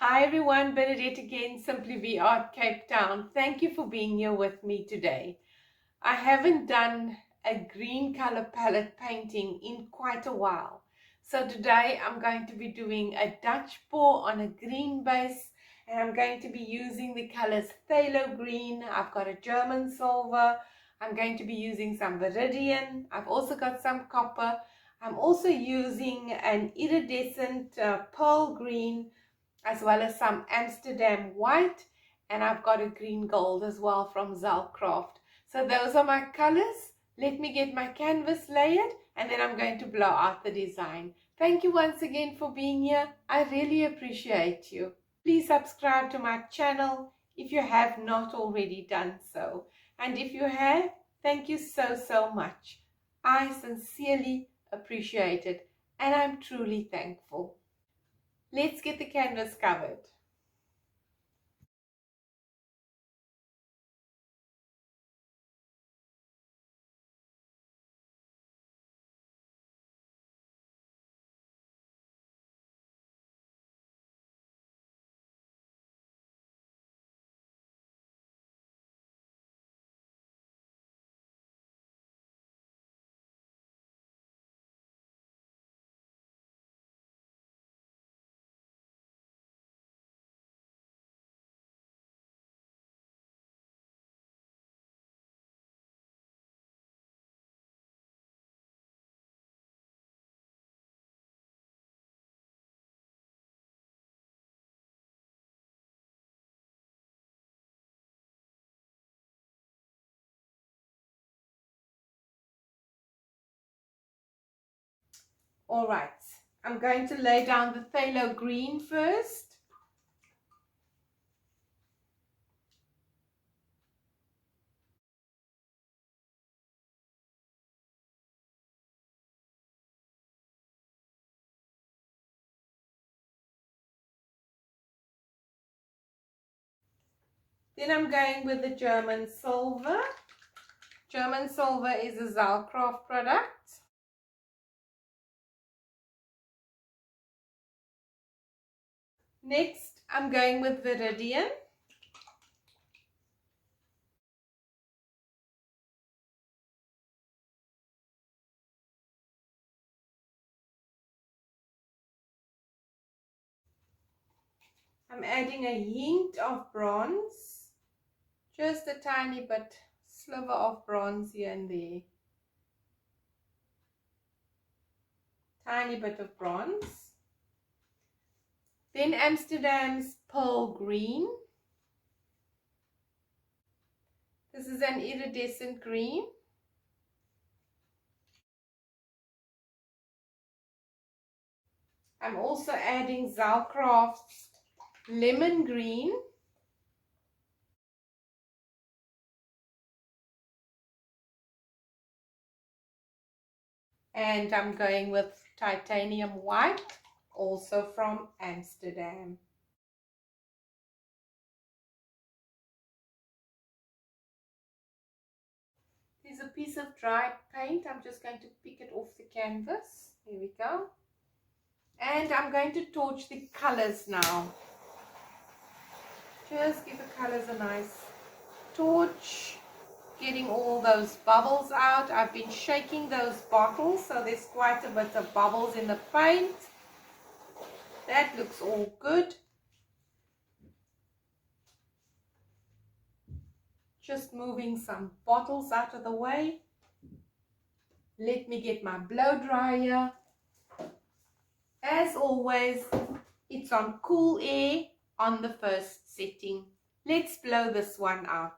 Hi everyone, Bernadette again, Simply Art Cape Town. Thank you for being here with me today. I haven't done a green color palette painting in quite a while. So today I'm going to be doing a Dutch pour on a green base, and I'm going to be using the colors phthalo green. I've got a German silver. I'm going to be using some viridian. I've also got some copper. I'm also using an iridescent pearl green, as well as some Amsterdam white, and I've got a green gold as well from Zalcraft. So those are my colors. Let me get my canvas layered, and then I'm going to blow out the design. Thank you once again for being here. I really appreciate you. Please subscribe to my channel if you have not already done so. And if you have, thank you so much. I sincerely appreciate it, and I'm truly thankful. Let's get the canvas covered. All right, I'm going to lay down the phthalo green first. Then I'm going with the German silver. German silver is a Zalcraft product. Next, I'm going with viridian. I'm adding a hint of bronze, just a tiny bit, sliver of bronze here and there. Tiny bit of bronze. Then Amsterdam's pearl green. This is an iridescent green. I'm also adding Zalcraft's lemon green. And I'm going with titanium white, also from Amsterdam. There's a piece of dried paint. I'm just going to pick it off the canvas. There we go. And I'm going to torch the colors now. Just give the colors a nice torch, getting all those bubbles out. I've been shaking those bottles, so there's quite a bit of bubbles in the paint. That looks all good. Just moving some bottles out of the way. Let me get my blow dryer. As always, it's on cool air on the first setting. Let's blow this one out.